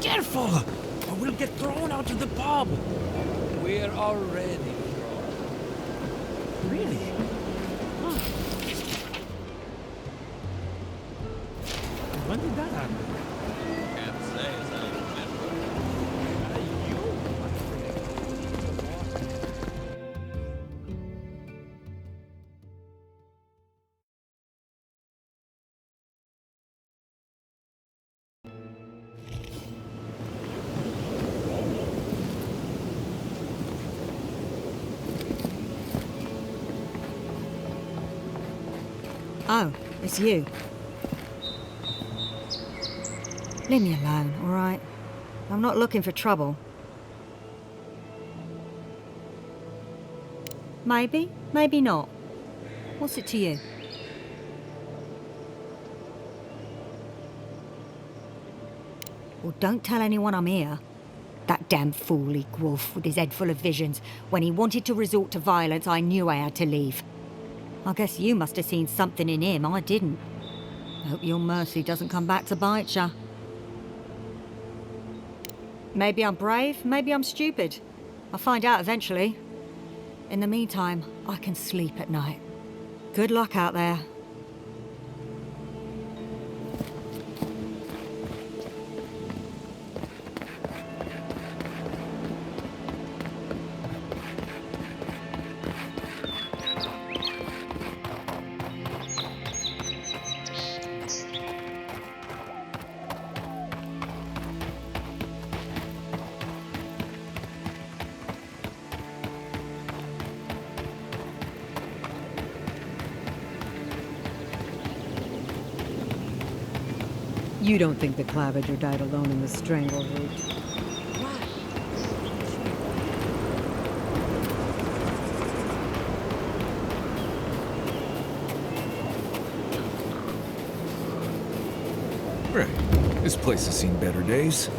Careful, or we'll get thrown out of the pub. We're already thrown. Really? Huh. When did that happen? Can't say as I remember. Oh, it's you. Leave me alone, all right? I'm not looking for trouble. Maybe, maybe not. What's it to you? Well, don't tell anyone I'm here. That damn fool Wolf with his head full of visions. When he wanted to resort to violence, I knew I had to leave. I guess you must have seen something in him I didn't. Hope your mercy doesn't come back to bite ya. Maybe I'm brave, maybe I'm stupid. I'll find out eventually. In the meantime, I can sleep at night. Good luck out there. You don't think the Clavager died alone in the strangle route? Right. This place has seen better days.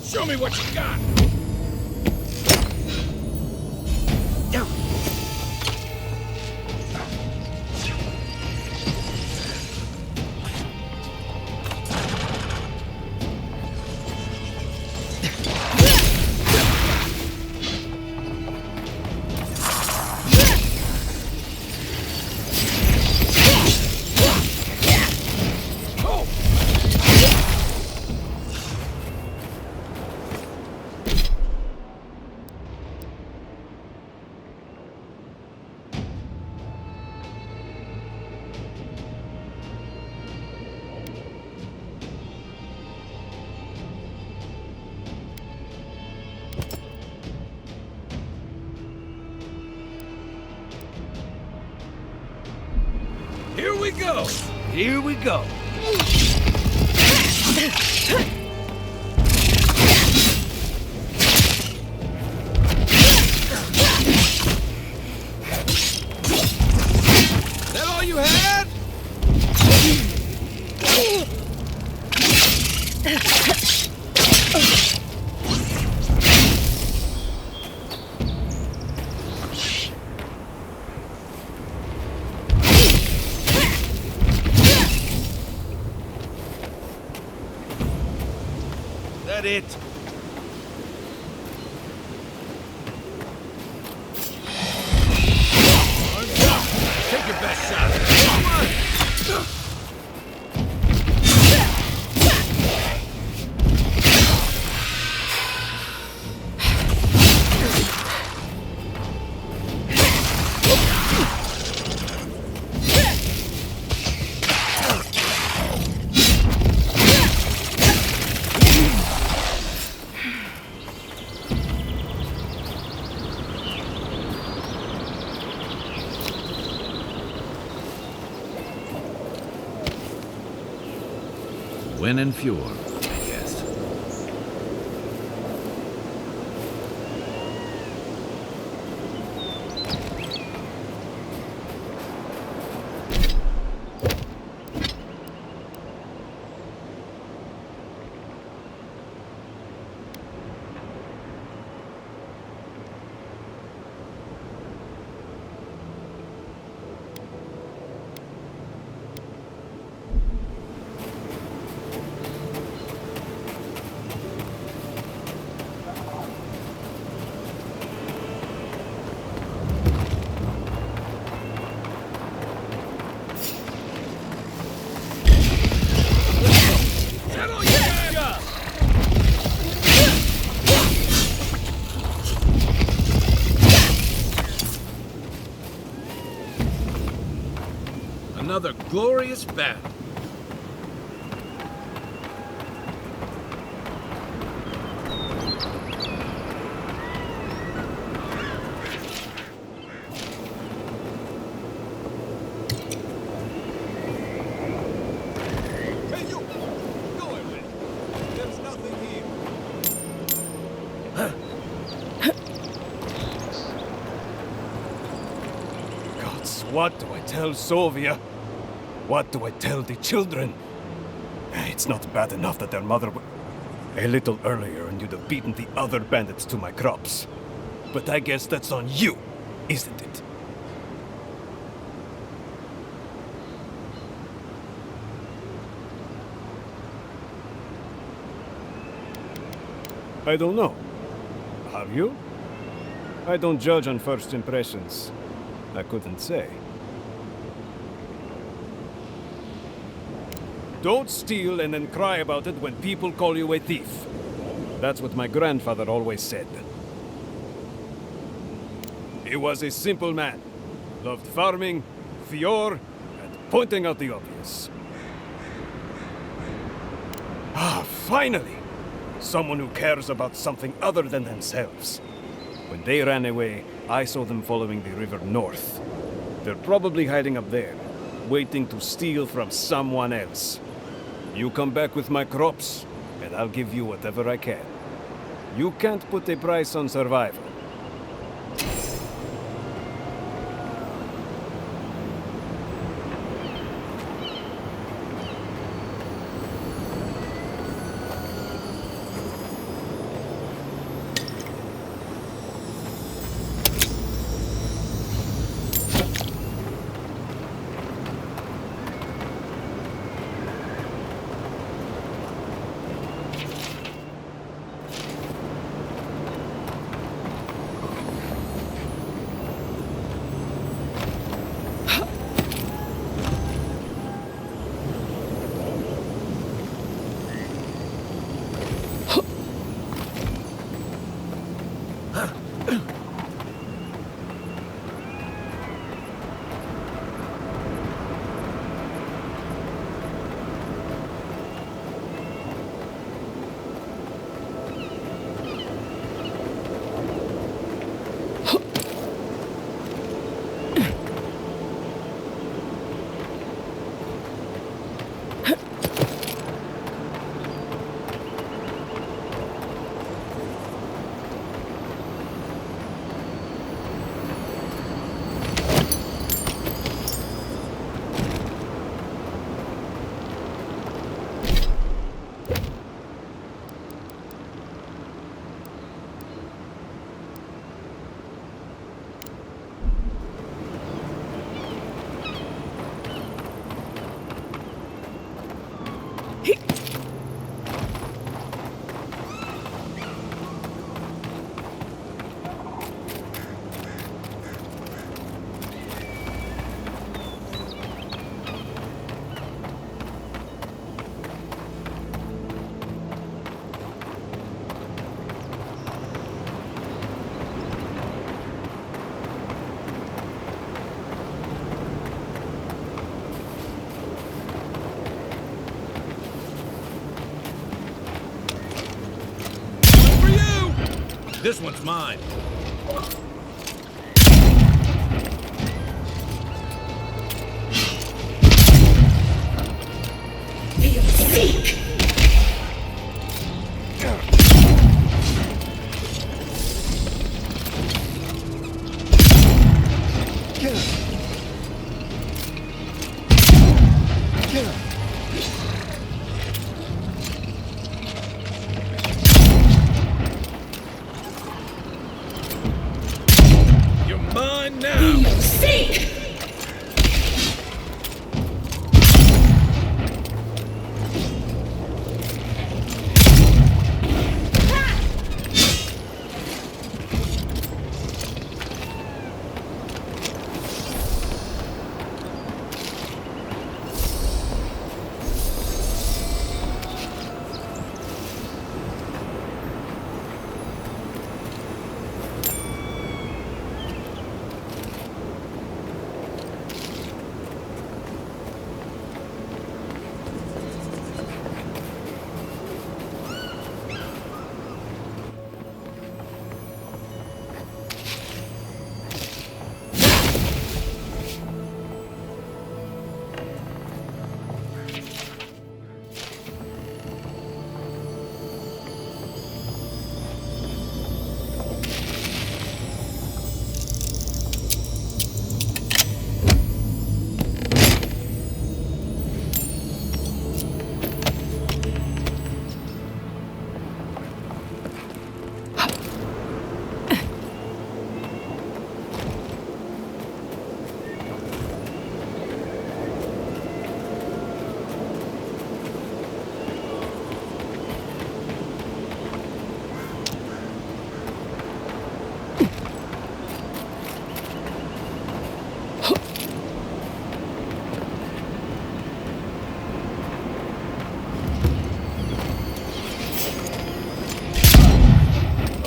Show me what you got! Here we go! Here we go! Is that all you had? that it? Arms up! Take your best shot! Win and Fjord, I guess. Another glorious battle. Hey, you! Go away! There's nothing here. Gods, what do I tell Sylvia? What do I tell the children? It's not bad enough that their mother a little earlier and you'd have beaten the other bandits to my crops. But I guess that's on you, isn't it? I don't know. Have you? I don't judge on first impressions. I couldn't say. Don't steal and then cry about it when people call you a thief. That's what my grandfather always said. He was a simple man. Loved farming, Fjord, and pointing out the obvious. Ah, finally! Someone who cares about something other than themselves. When they ran away, I saw them following the river north. They're probably hiding up there, waiting to steal from someone else. You come back with my crops, and I'll give you whatever I can. You can't put a price on survival. This one's mine. You're mine now.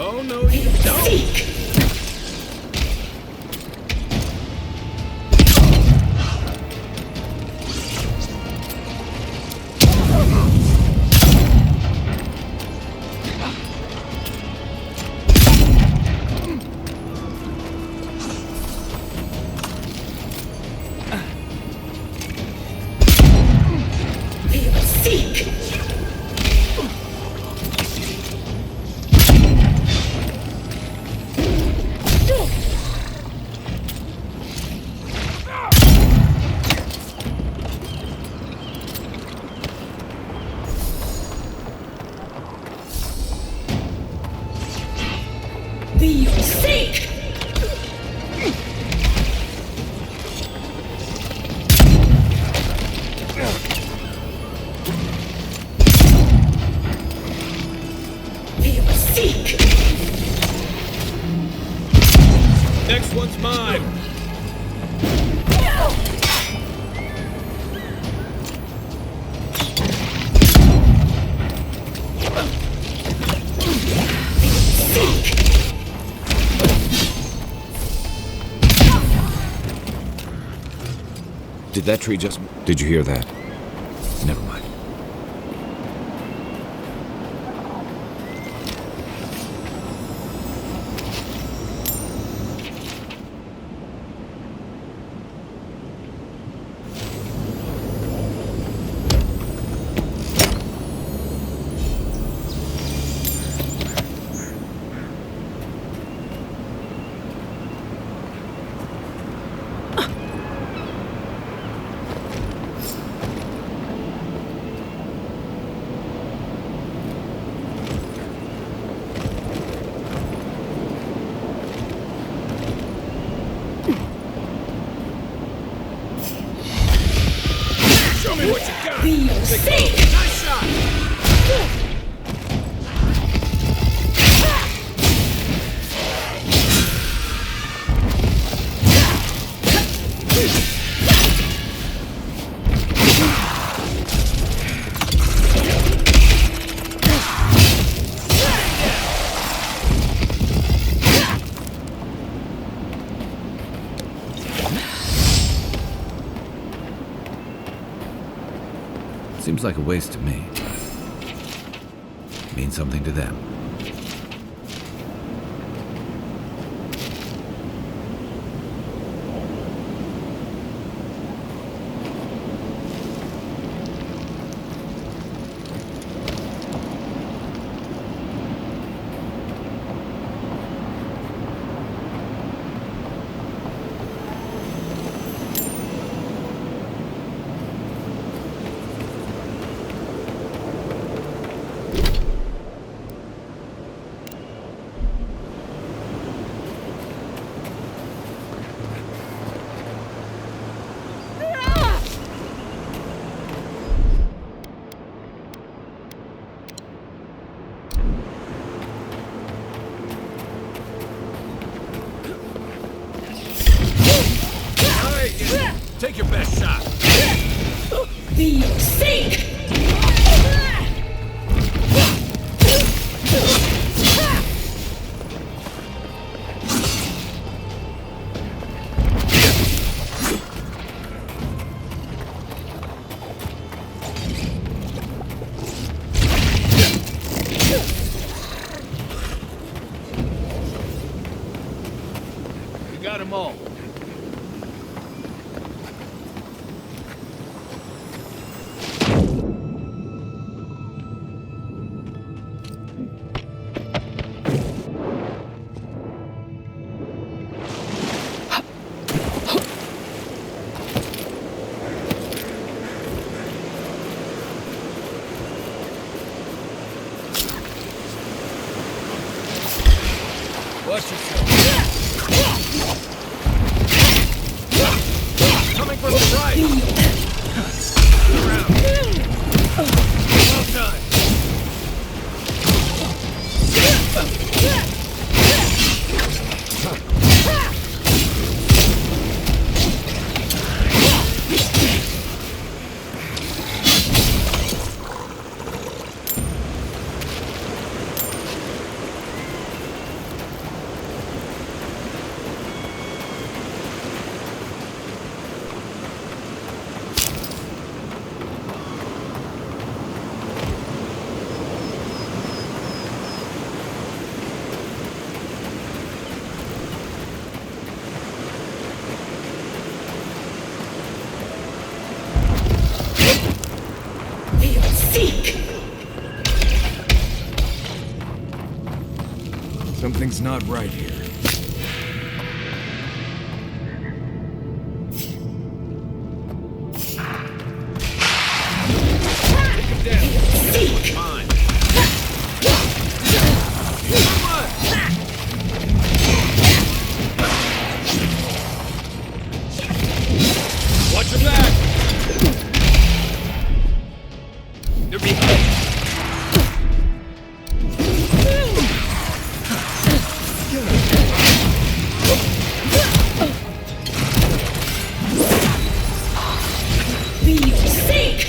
Oh, no, you don't! Next one's mine! Did that tree just... Did you hear that? Never mind. Show me what you got! Nice shot! Seems like a waste to me. Means something to them. best shot. Feel sick! We got them all. Watch yourself. Coming from the right. Around. Well done. Feel sick! Something's not right here. Sick! Mine. Watch your back. They're behind. Feel sick!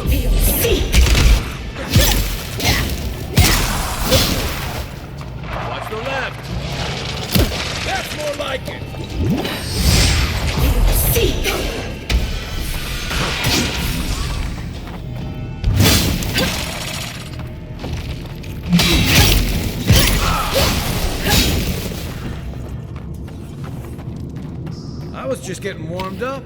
Feel sick! Watch the left. That's more like it. Feel sick! I was just getting warmed up.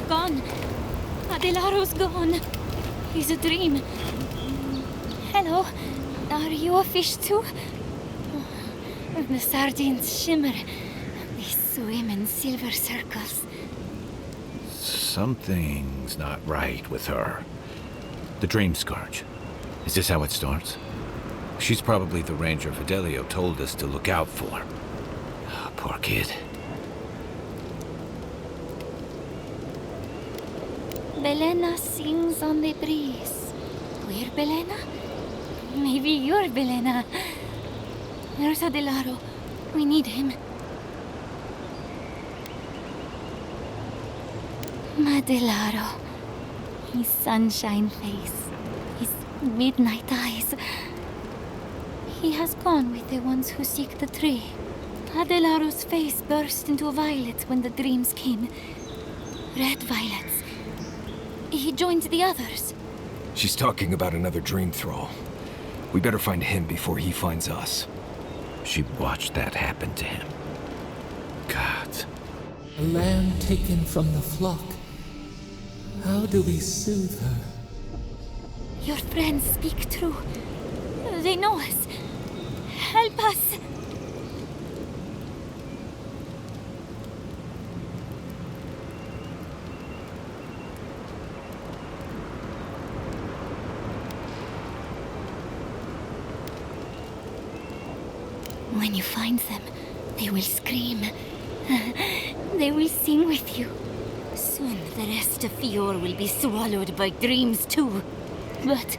Gone. Adelaro's gone. He's a dream. Hello. Are you a fish too? The sardines shimmer. They swim in silver circles. Something's not right with her. The dream scourge. Is this how it starts? She's probably the ranger Fidelio told us to look out for. Oh, poor kid. Belena sings on the breeze. We're Belena? Maybe you're Belena. There's Adelaro. We need him. Adelaro. His sunshine face. His midnight eyes. He has gone with the ones who seek the tree. Adelaro's face burst into violet when the dreams came. Red violets. He joined the others. She's talking about another dream thrall. We better find him before he finds us. She watched that happen to him. God. A lamb taken from the flock. How do we soothe her? Your friends speak true. They know us. Help us. When you find them, they will scream. They will sing with you. Soon the rest of Fior will be swallowed by dreams too. But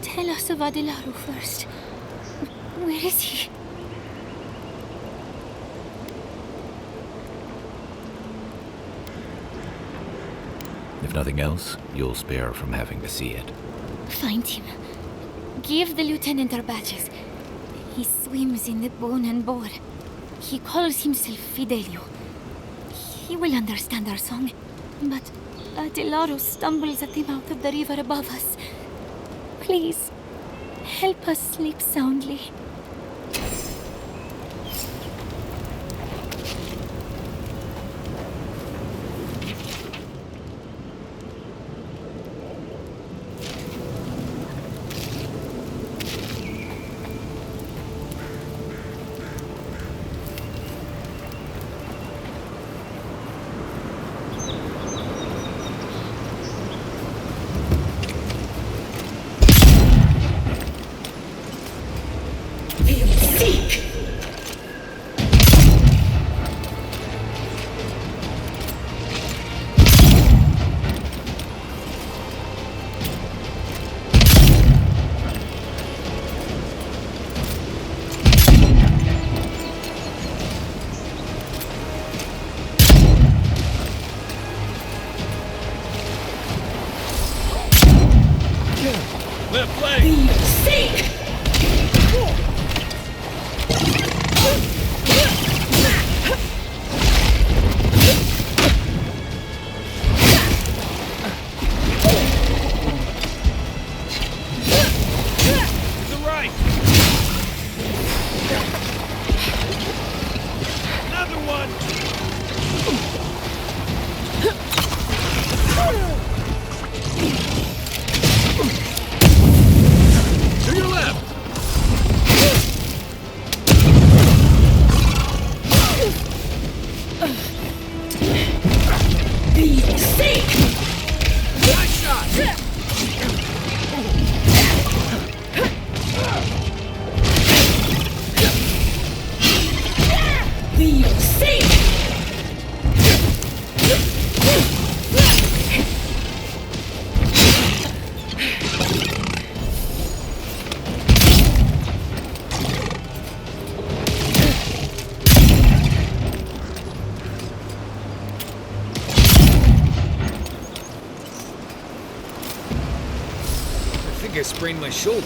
tell us of Adelaro first. Where is he? If nothing else, you'll spare her from having to see it. Find him. Give the lieutenant our badges. He swims in the bone and boar. He calls himself Fidelio. He will understand our song. But Adelaro stumbles at him out of the river above us. Please, help us sleep soundly. Be your sake! I think I sprained my shoulder.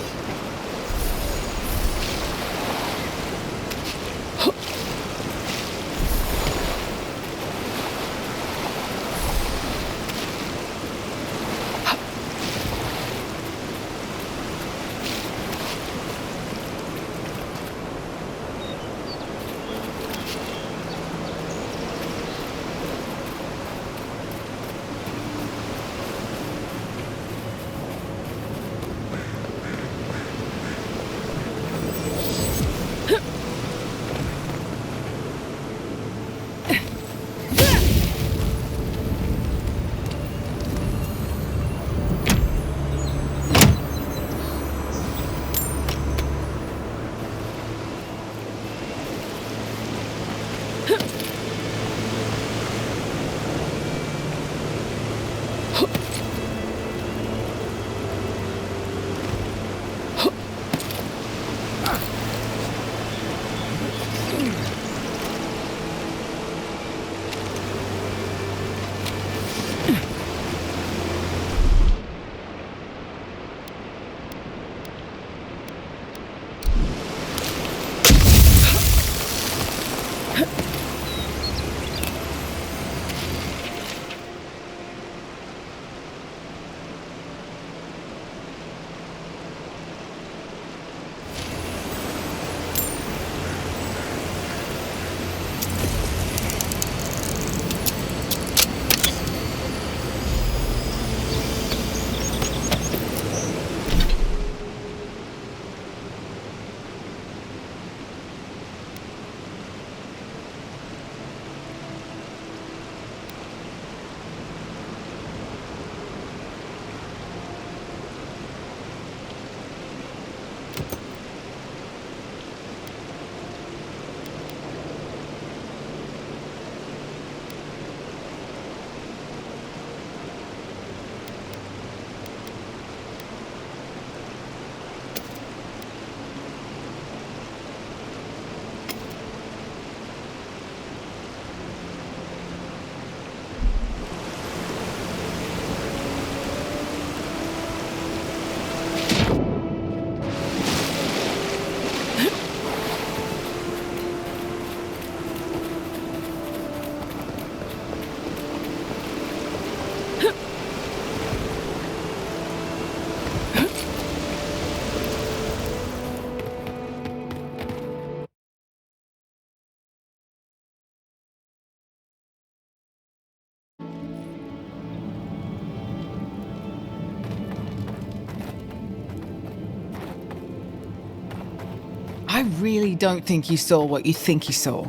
I really don't think you saw what you think you saw.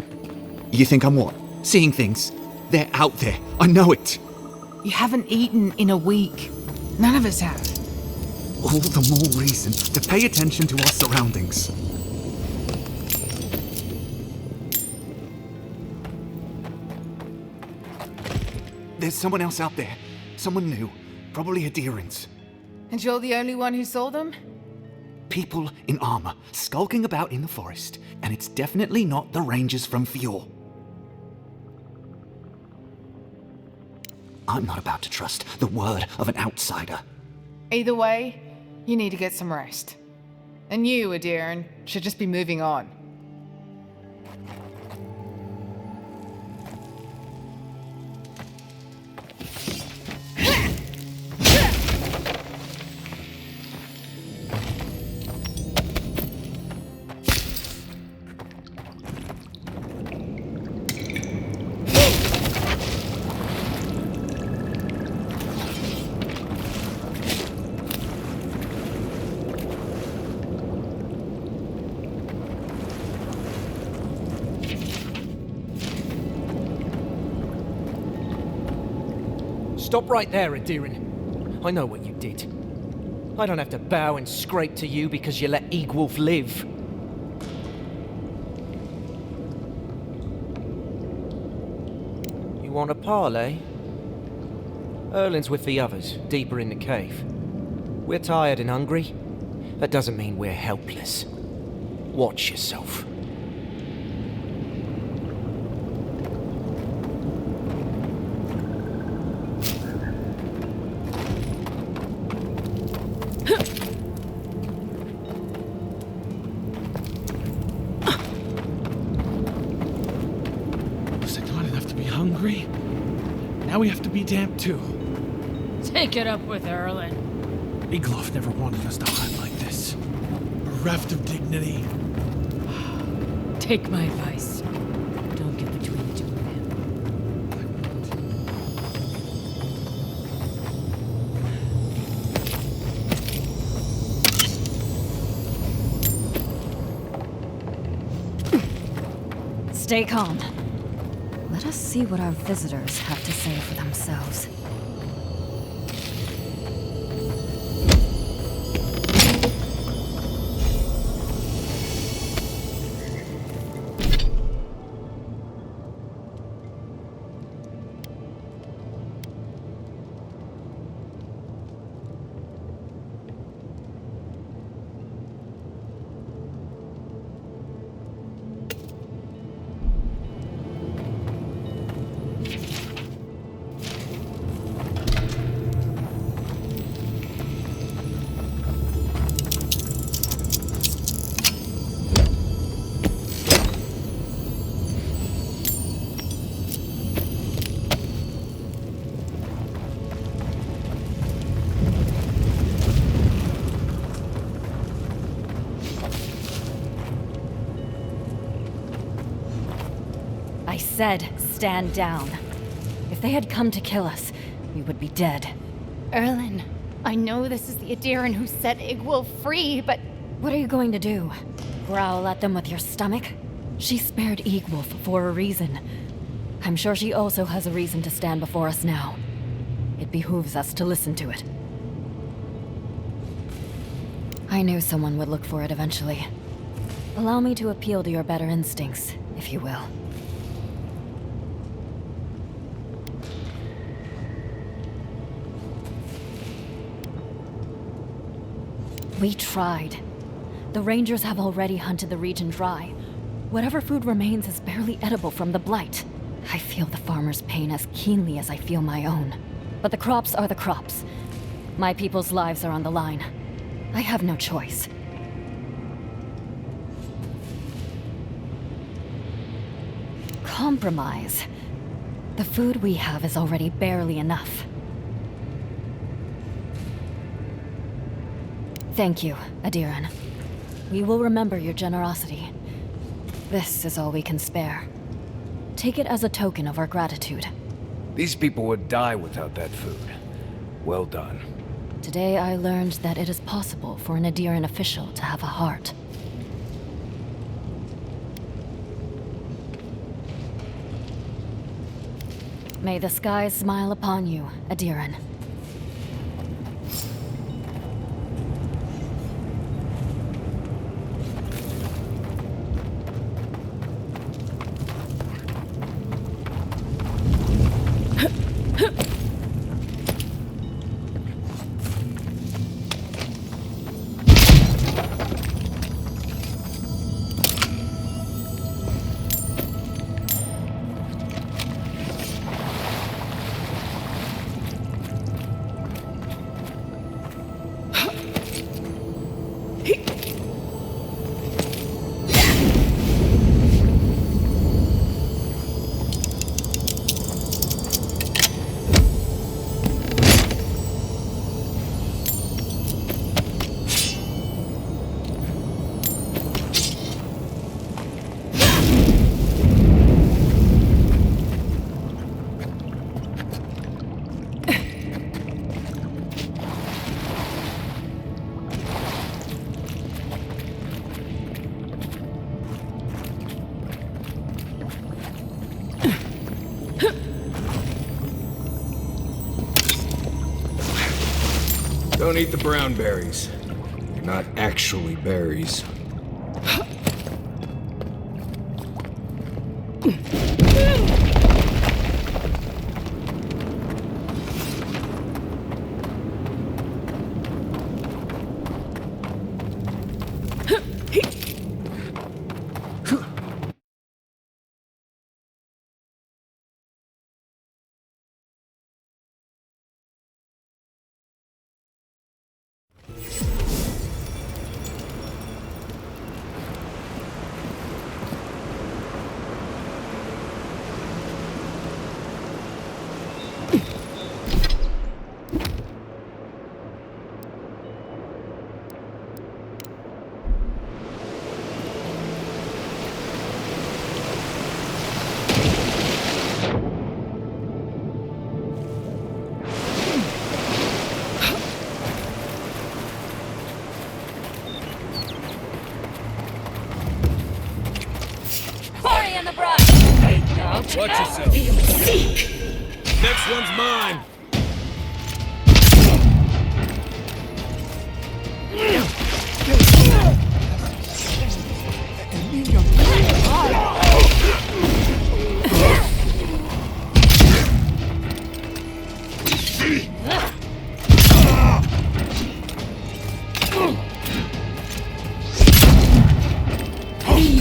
You think I'm what? Seeing things? They're out there. I know it. You haven't eaten in a week. None of us have. All the more reason to pay attention to our surroundings. There's someone else out there. Someone new. Probably adherents. And you're the only one who saw them? People in armor, skulking about in the forest. And it's definitely not the rangers from Fjord. I'm not about to trust the word of an outsider. Either way, you need to get some rest. And you, Adherin, should just be moving on. Stop right there, Adherin. I know what you did. I don't have to bow and scrape to you because you let Egwolf live. You want a parley? Erlin's with the others, deeper in the cave. We're tired and hungry. That doesn't mean we're helpless. Watch yourself. Was it not enough to be hungry? Now we have to be damp too. Take it up with Erlin. Iglof never wanted us to hunt like this. Bereft of dignity. Take my advice. Don't get between the two of them. Stay calm. Let us see what our visitors have to say for themselves. I said, stand down. If they had come to kill us, we would be dead. Erlin, I know this is the Adiran who set Igwil free, but... What are you going to do? Growl at them with your stomach? She spared Igwolf for a reason. I'm sure she also has a reason to stand before us now. It behooves us to listen to it. I knew someone would look for it eventually. Allow me to appeal to your better instincts, if you will. We tried. The Rangers have already hunted the region dry. Whatever food remains is barely edible from the blight. I feel the farmer's pain as keenly as I feel my own. But the crops are the crops. My people's lives are on the line. I have no choice. Compromise. The food we have is already barely enough. Thank you, Adiran. We will remember your generosity. This is all we can spare. Take it as a token of our gratitude. These people would die without that food. Well done. Today I learned that it is possible for an Adiran official to have a heart. May the skies smile upon you, Adiran. Don't eat the brown berries. They're not actually berries. Watch yourself. Seek. Next one's mine.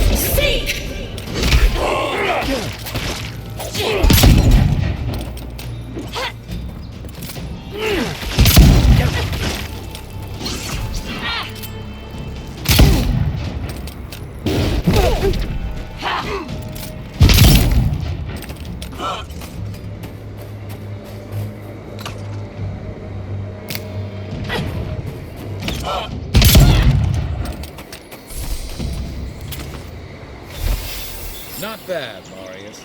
Seek. Not bad, Marius.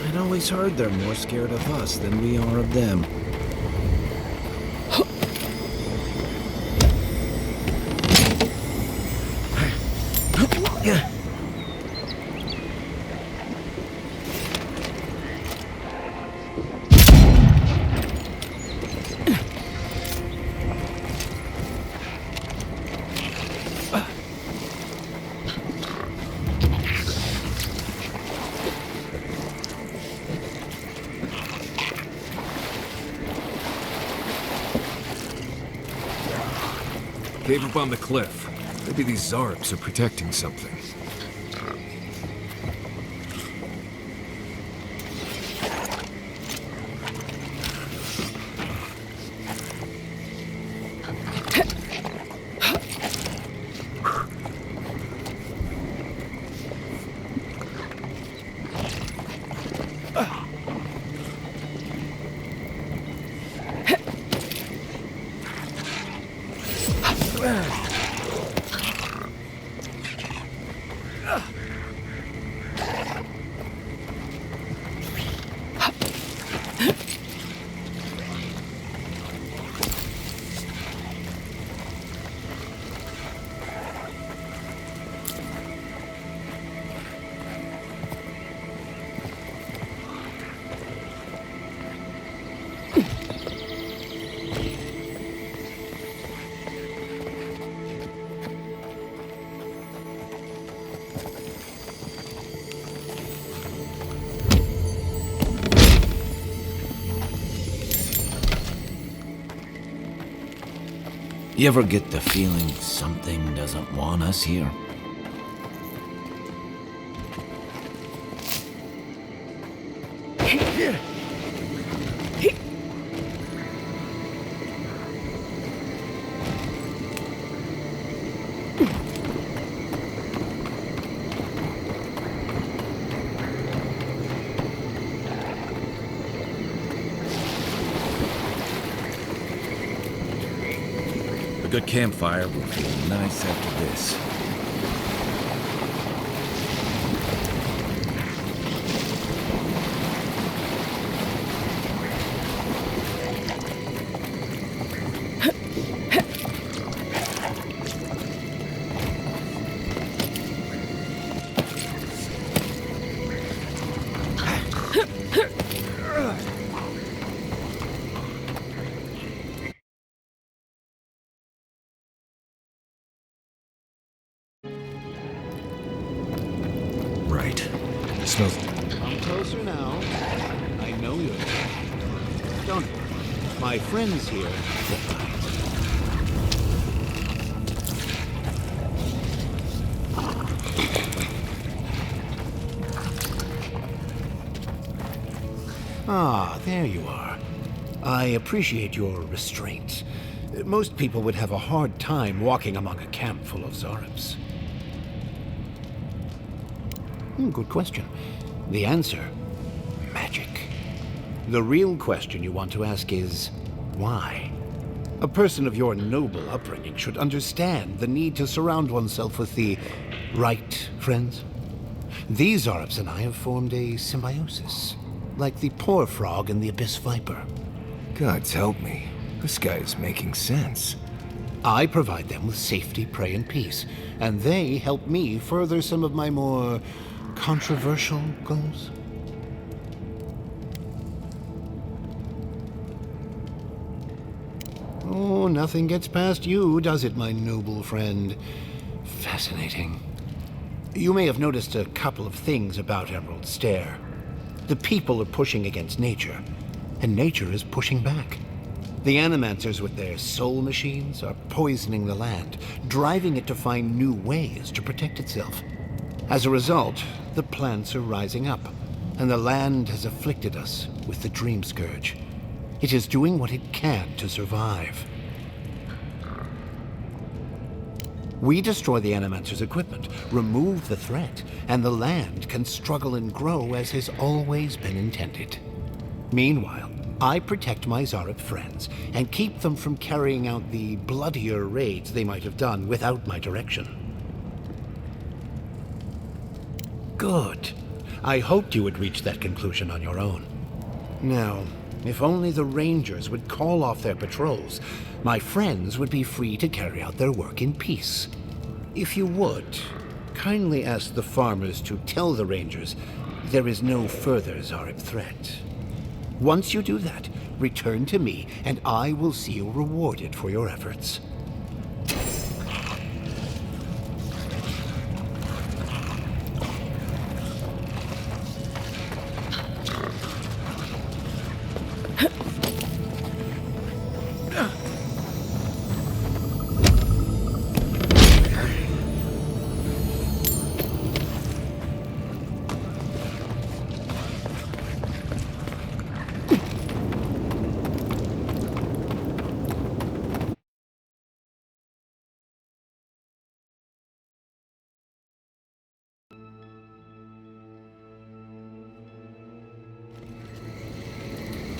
I'd always heard they're more scared of us than we are of them. Cave up on the cliff. Maybe these Zarps are protecting something. You ever get the feeling something doesn't want us here? A good campfire will feel nice after this. Smells. Come closer now. I know you're there. Don't worry. My friends here. Ah, there you are. I appreciate your restraint. Most people would have a hard time walking among a camp full of Zarabs. Good question. The answer? Magic. The real question you want to ask is, why? A person of your noble upbringing should understand the need to surround oneself with the right friends. These Zarabs and I have formed a symbiosis, like the poor frog and the abyss viper. Gods help me. This guy is making sense. I provide them with safety, prey, and peace, and they help me further some of my more controversial goals. Oh, nothing gets past you, does it, my noble friend? Fascinating. You may have noticed a couple of things about Emerald Stair. The people are pushing against nature, and nature is pushing back. The Animancers with their soul machines are poisoning the land, driving it to find new ways to protect itself. As a result, the plants are rising up, and the land has afflicted us with the Dream Scourge. It is doing what it can to survive. We destroy the Animancers' equipment, remove the threat, and the land can struggle and grow as has always been intended. Meanwhile, I protect my Zarab friends and keep them from carrying out the bloodier raids they might have done without my direction. Good. I hoped you would reach that conclusion on your own. Now, if only the Rangers would call off their patrols, my friends would be free to carry out their work in peace. If you would, kindly ask the farmers to tell the Rangers there is no further Zarab threat. Once you do that, return to me, and I will see you rewarded for your efforts.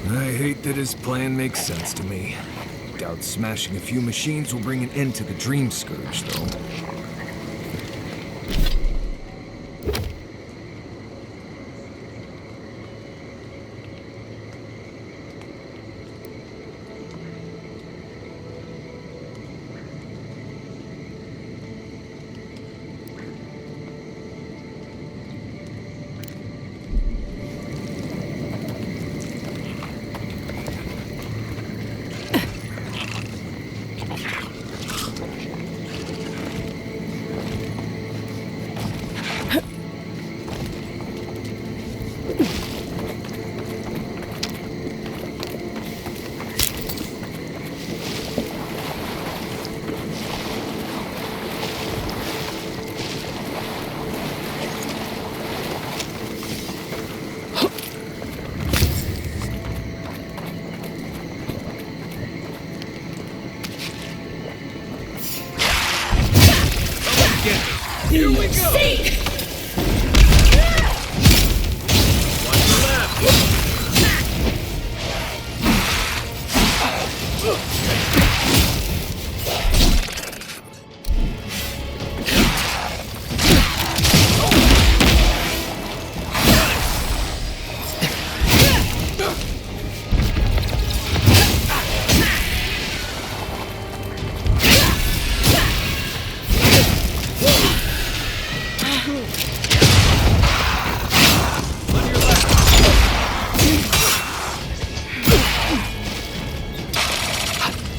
I hate that his plan makes sense to me. Doubt smashing a few machines will bring an end to the Dream Scourge, though. Here we go!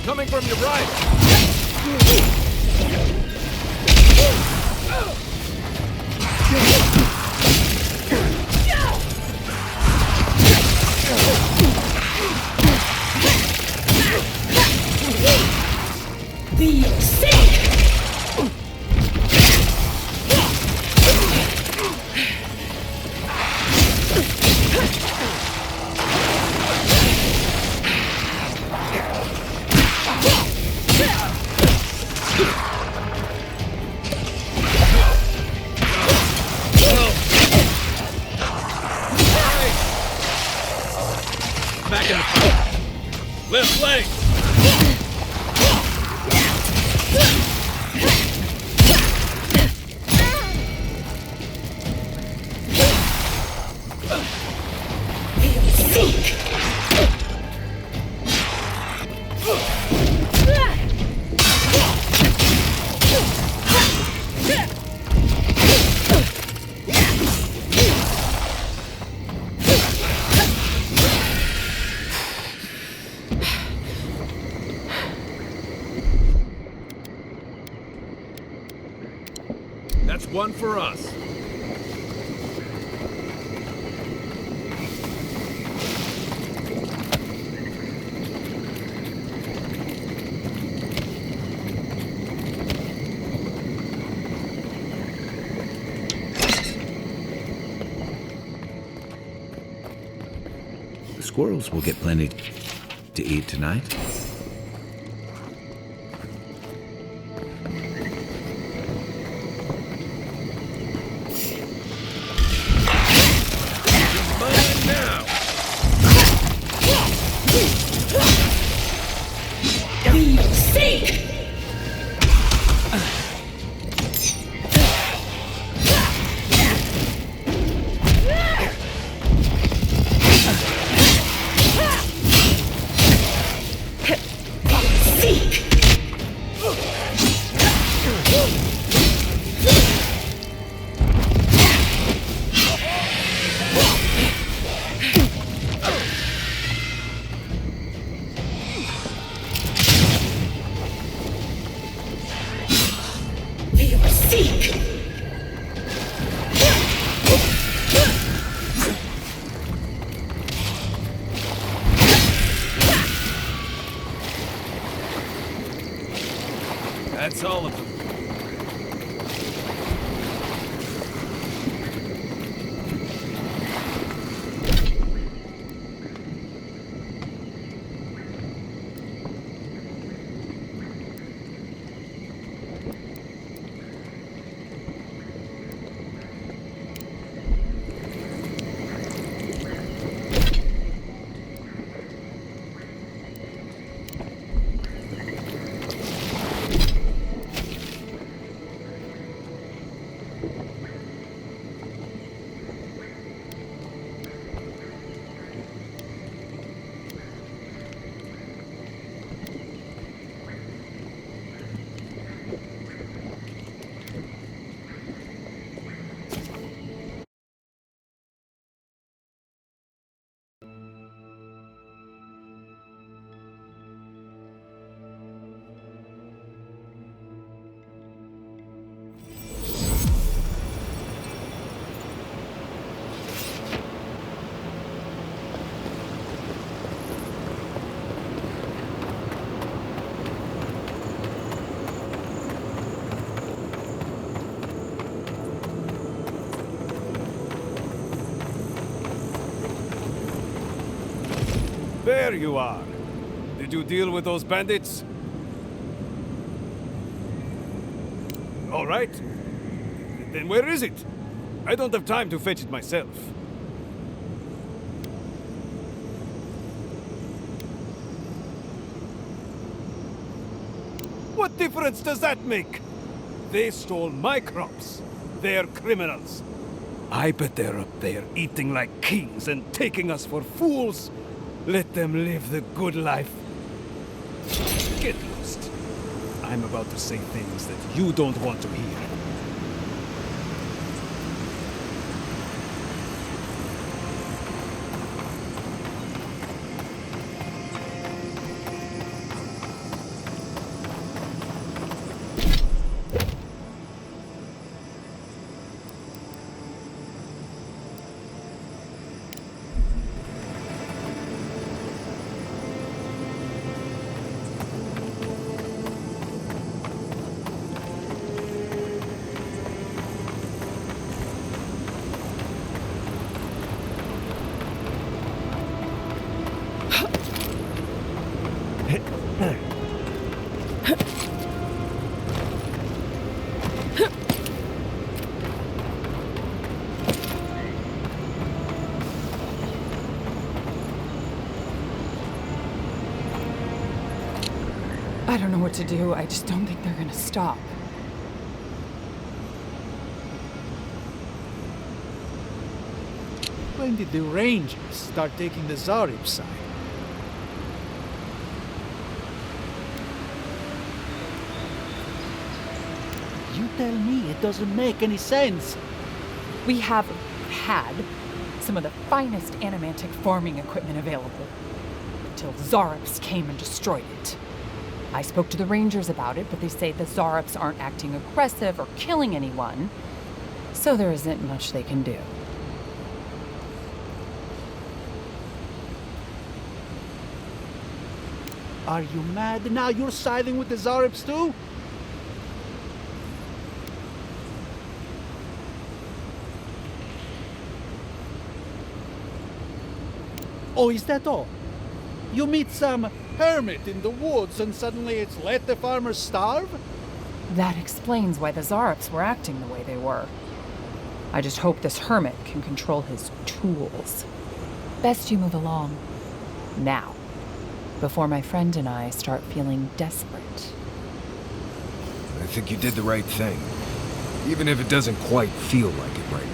Coming from your right! Left flank! That's one for us. The squirrels will get plenty to eat tonight. That's all of them. There you are. Did you deal with those bandits? All right. Then where is it? I don't have time to fetch it myself. What difference does that make? They stole my crops. They're criminals. I bet they're up there eating like kings and taking us for fools. Let them live the good life. Get lost. I'm about to say things that you don't want to hear. I don't know what to do. I just don't think they're gonna stop. When did the Rangers start taking the Zarib side? You tell me, it doesn't make any sense. We have had some of the finest animantic farming equipment available until Zarops came and destroyed it. I spoke to the Rangers about it, but they say the Zarops aren't acting aggressive or killing anyone, so there isn't much they can do. Are you mad? Now you're siding with the Zaribs too? Oh, is that all? You meet some hermit in the woods and suddenly it's let the farmers starve? That explains why the Zarops were acting the way they were. I just hope this hermit can control his tools. Best you move along. Now, before my friend and I start feeling desperate. I think you did the right thing. Even if it doesn't quite feel like it right now.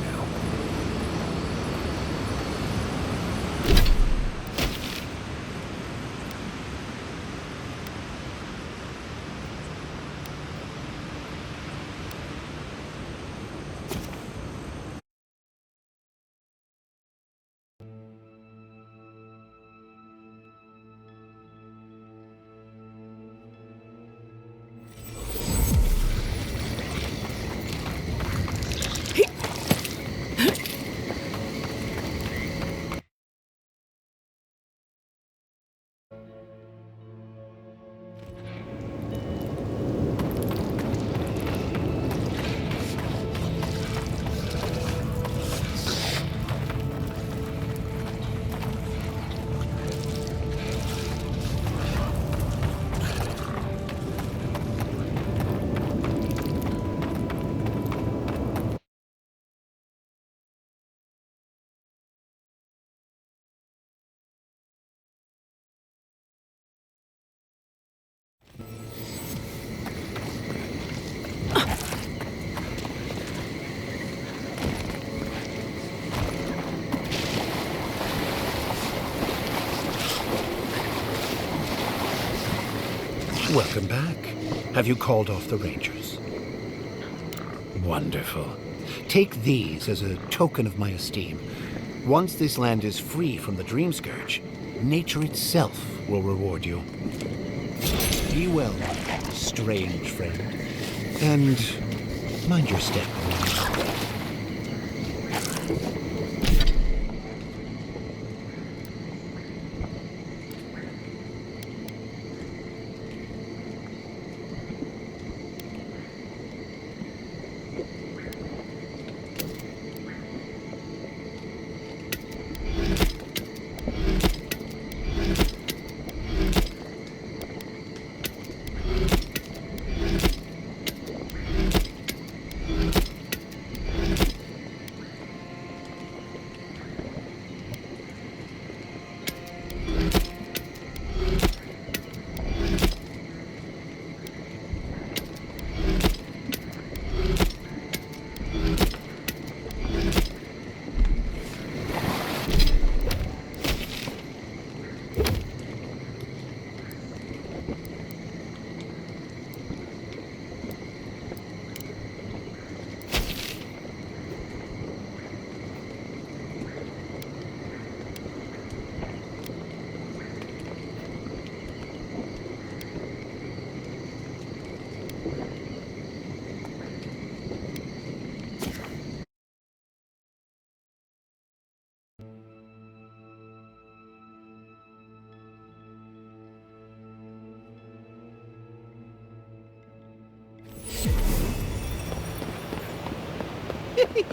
Welcome back. Have you called off the Rangers? Wonderful. Take these as a token of my esteem. Once this land is free from the Dream Scourge, nature itself will reward you. Be well, strange friend. And mind your step.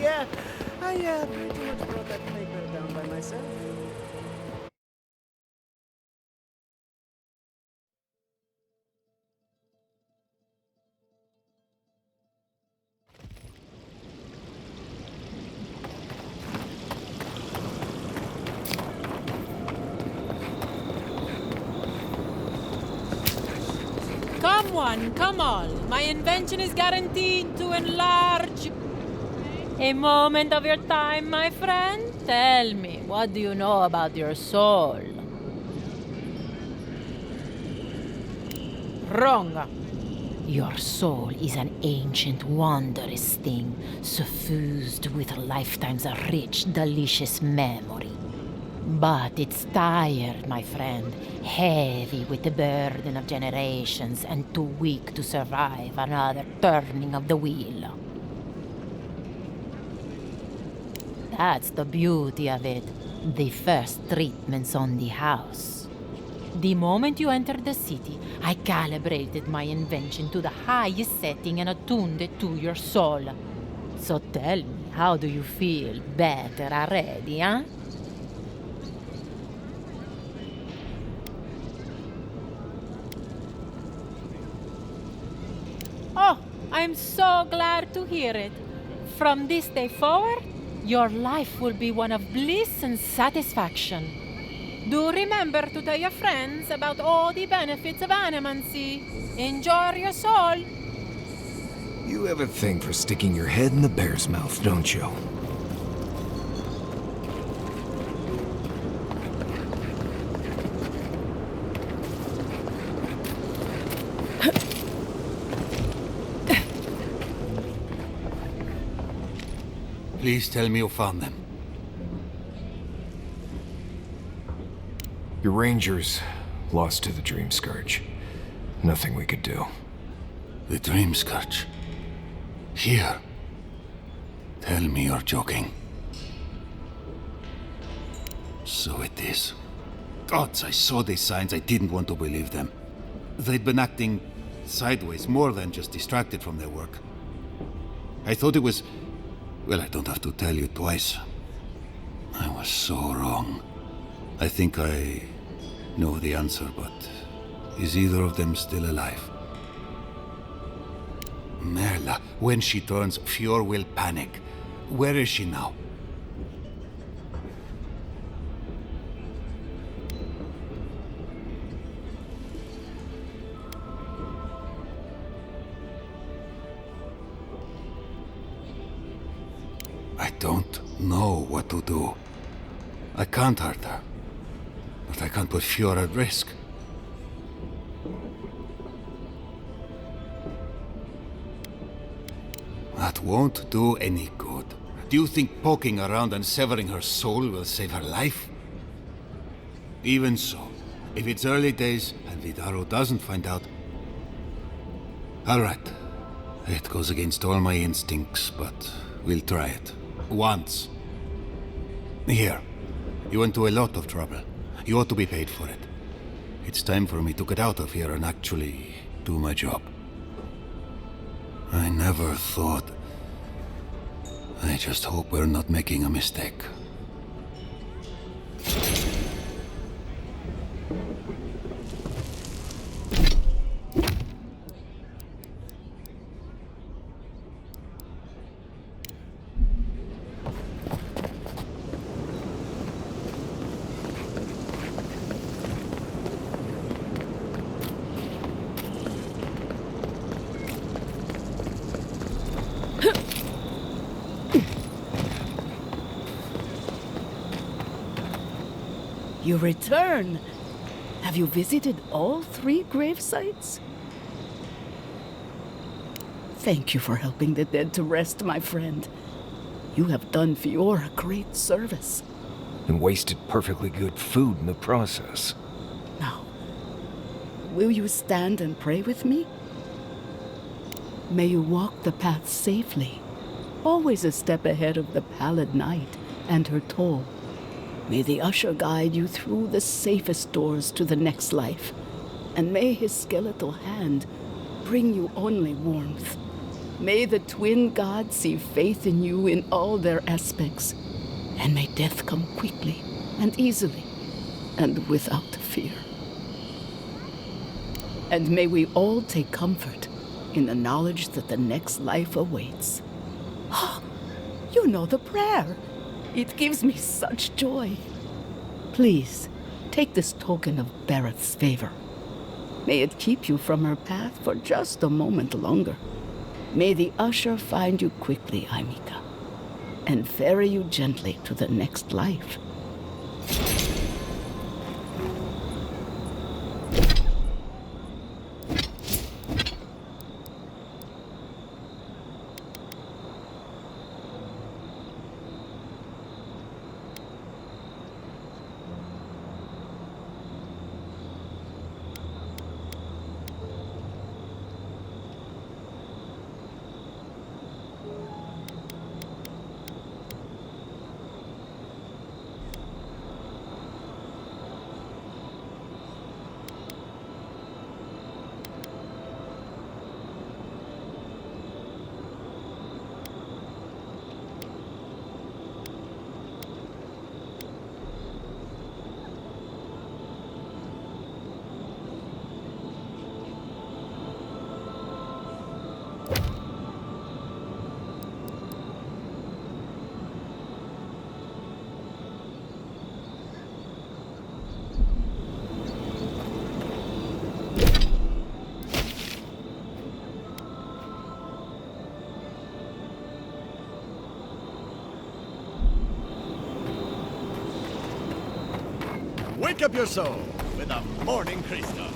Yeah, I pretty much brought that paper down by myself. one, come on. My invention is guaranteed to enlarge. A moment of your time, my friend. Tell me, what do you know about your soul? Wrong. Your soul is an ancient, wondrous thing, suffused with lifetimes of rich, delicious memory. But it's tired, my friend, heavy with the burden of generations and too weak to survive another turning of the wheel. That's the beauty of it. The first treatments on the house. The moment you entered the city, I calibrated my invention to the highest setting and attuned it to your soul. So tell me, how do you feel? Better already, huh? Oh, I'm so glad to hear it. From this day forward, your life will be one of bliss and satisfaction. Do remember to tell your friends about all the benefits of animancy. Enjoy your soul. You have a thing for sticking your head in the bear's mouth, don't you? Please tell me you found them. Your rangers lost to the Dream Scourge. Nothing we could do. The Dream Scourge? Here? Tell me you're joking. So it is. Gods, I saw these signs. I didn't want to believe them. They'd been acting sideways, more than just distracted from their work. I thought it was... Well, I don't have to tell you twice. I was so wrong. I think I know the answer, but is either of them still alive? Merla, when she turns, Fjord will panic. Where is she now? I don't know what to do. I can't hurt her. But I can't put Fjord at risk. That won't do any good. Do you think poking around and severing her soul will save her life? Even so, if it's early days and Vidaro doesn't find out... All right. It goes against all my instincts, but we'll try it. Once. Here. You went to a lot of trouble. You ought to be paid for it. It's time for me to get out of here and actually do my job. I never thought... I just hope we're not making a mistake. You return. Have you visited all 3 grave sites? Thank you for helping the dead to rest, my friend. You have done Fjord a great service. And wasted perfectly good food in the process. Now, will you stand and pray with me? May you walk the path safely, always a step ahead of the pallid night and her toll. May the usher guide you through the safest doors to the next life, and may his skeletal hand bring you only warmth. May the twin gods see faith in you in all their aspects, and may death come quickly and easily, and without fear. And may we all take comfort in the knowledge that the next life awaits. Oh, you know the prayer. It gives me such joy. Please, take this token of Barrett's favor. May it keep you from her path for just a moment longer. May the usher find you quickly, Aimika, and ferry you gently to the next life. Wake up your soul with a morning crystal.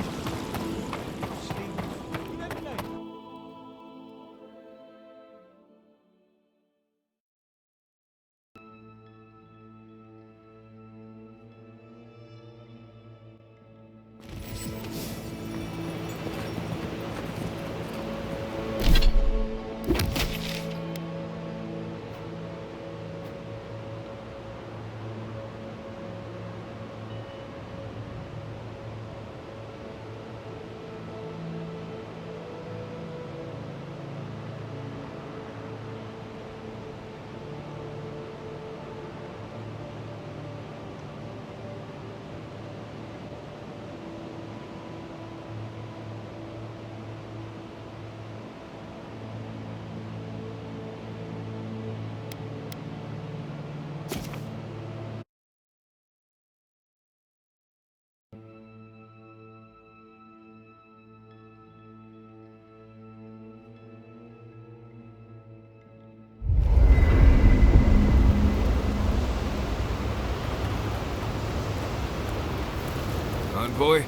Envoy?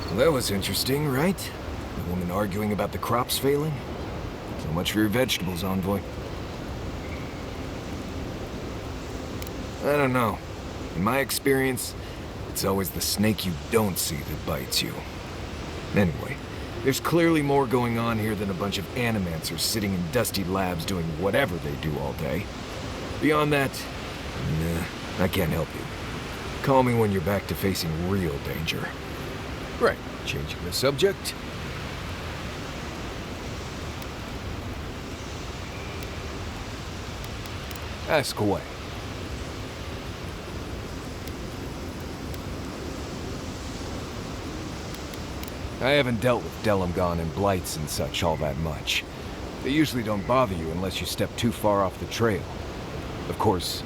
Well, that was interesting, right? The woman arguing about the crops failing? So much for your vegetables, Envoy. I don't know. In my experience, it's always the snake you don't see that bites you. Anyway, there's clearly more going on here than a bunch of animancers sitting in dusty labs doing whatever they do all day. Beyond that, nah, I can't help you. Call me when you're back to facing real danger. Right, changing the subject. Ask away. I haven't dealt with Delamgon and blights and such all that much. They usually don't bother you unless you step too far off the trail. Of course,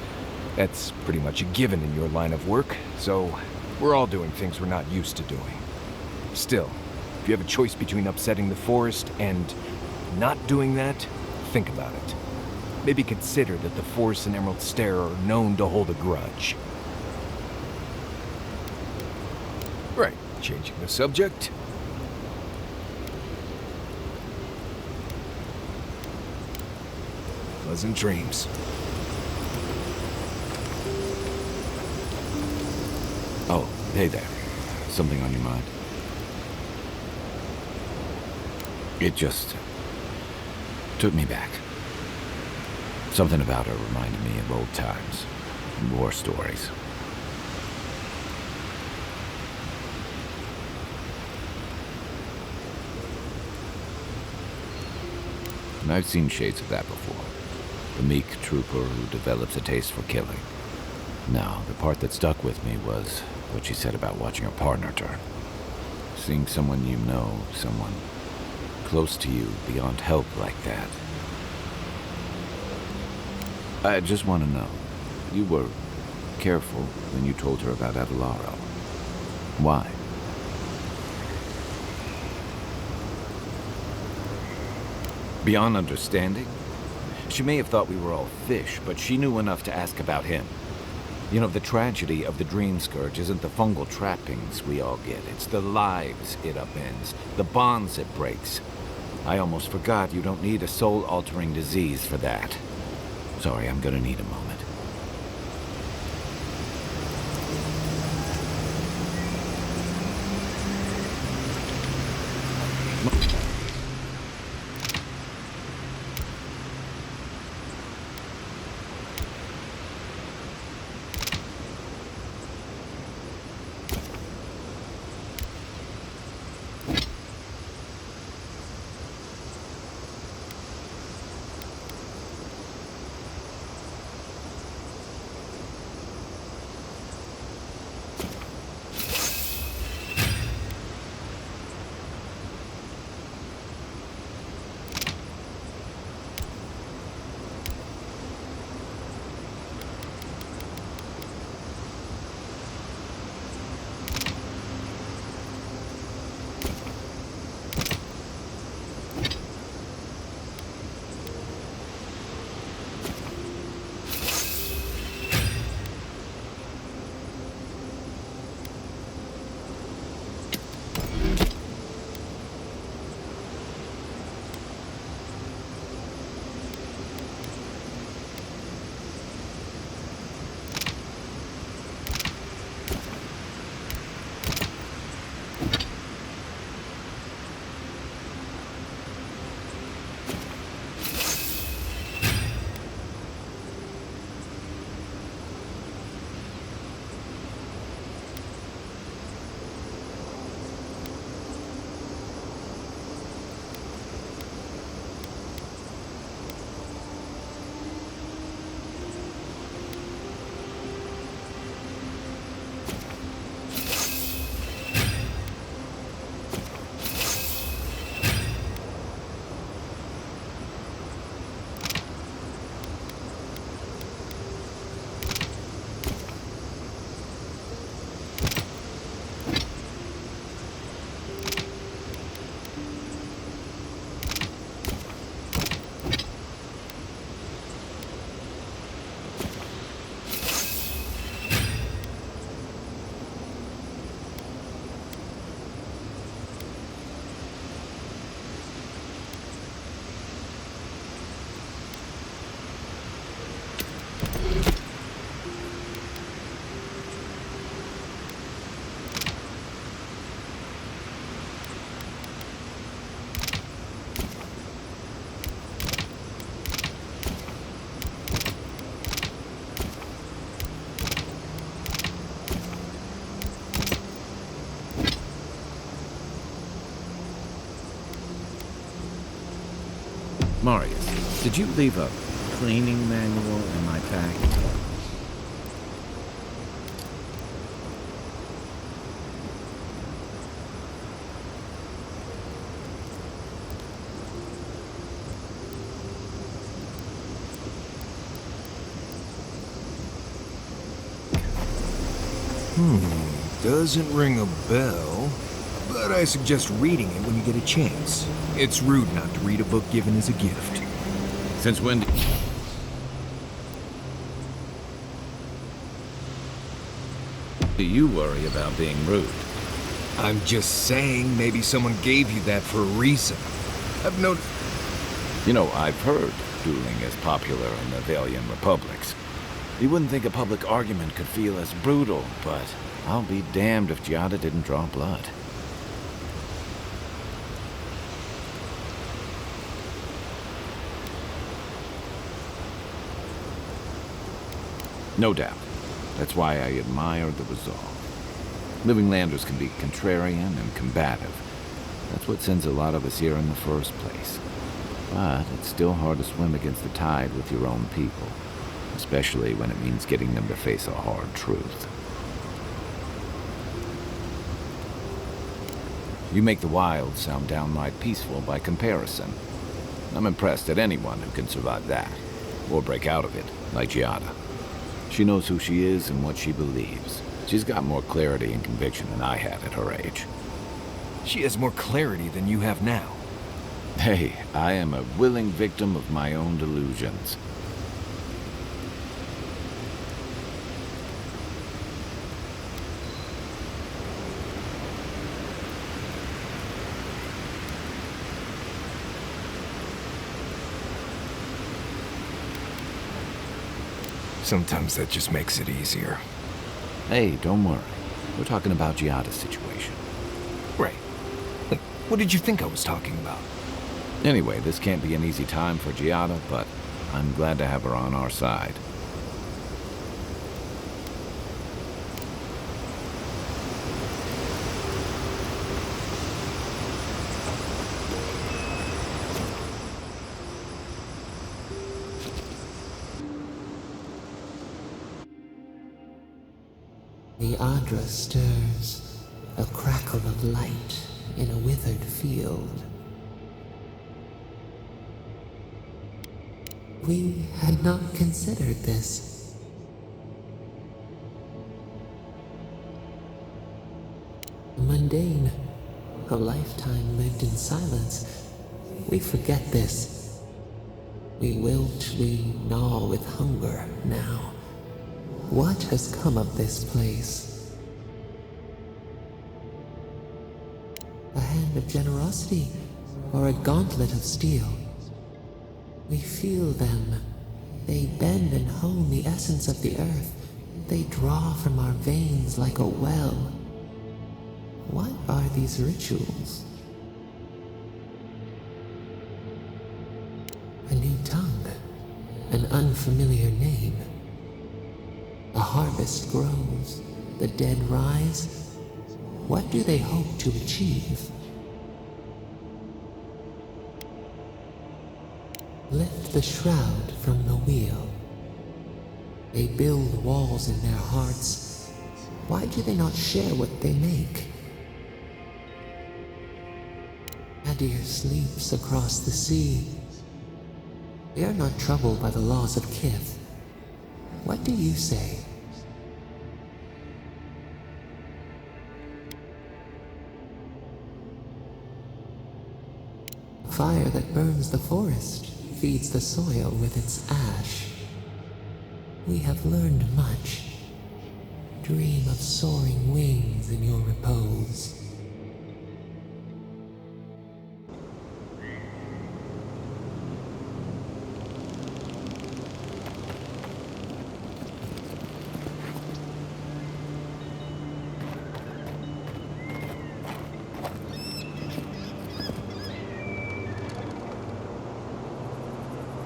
that's pretty much a given in your line of work, so we're all doing things we're not used to doing. Still, if you have a choice between upsetting the forest and not doing that, think about it. Maybe consider that the Forest and Emerald Stair are known to hold a grudge. Right, changing the subject. Pleasant dreams. Oh, hey there. Something on your mind? It just took me back. Something about her reminded me of old times, war stories. And I've seen shades of that before. The meek trooper who develops a taste for killing. No, the part that stuck with me was what she said about watching her partner turn. Seeing someone you know, someone close to you, beyond help like that. I just want to know, you were careful when you told her about Avalaro. Why? Beyond understanding? She may have thought we were all fish, but she knew enough to ask about him. You know, the tragedy of the Dream Scourge isn't the fungal trappings we all get. It's the lives it upends, the bonds it breaks. I almost forgot you don't need a soul-altering disease for that. Sorry, I'm gonna need a moment. Marius, did you leave a cleaning manual in my pack? Doesn't ring a bell, but I suggest reading it when you get a chance. It's rude not to read a book given as a gift. Since when do you worry about being rude? I'm just saying maybe someone gave you that for a reason. I've noticed... You know, I've heard dueling is popular in the Valiant Republics. You wouldn't think a public argument could feel as brutal, but I'll be damned if Giada didn't draw blood. No doubt. That's why I admire the resolve. Living Landers can be contrarian and combative. That's what sends a lot of us here in the first place. But it's still hard to swim against the tide with your own people, especially when it means getting them to face a hard truth. You make the wild sound downright peaceful by comparison. I'm impressed at anyone who can survive that, or break out of it, like Giada. She knows who she is and what she believes. She's got more clarity and conviction than I had at her age. She has more clarity than you have now. Hey, I am a willing victim of my own delusions. Sometimes that just makes it easier. Hey, don't worry. We're talking about Giada's situation. Right. What did you think I was talking about? Anyway, this can't be an easy time for Giada, but I'm glad to have her on our side. The Adra stirs, a crackle of light in a withered field. We had not considered this. Mundane, a lifetime lived in silence. We forget this. We wilt, we gnaw with hunger now. What has come of this place? A hand of generosity, or a gauntlet of steel? We feel them. They bend and hone the essence of the earth. They draw from our veins like a well. What are these rituals? A new tongue, an unfamiliar name. A harvest grows, the dead rise. What do they hope to achieve? Lift the shroud from the wheel. They build walls in their hearts. Why do they not share what they make? Adir sleeps across the sea. They are not troubled by the laws of Kith. What do you say? Fire that burns the forest feeds the soil with its ash. We have learned much. Dream of soaring wings in your repose.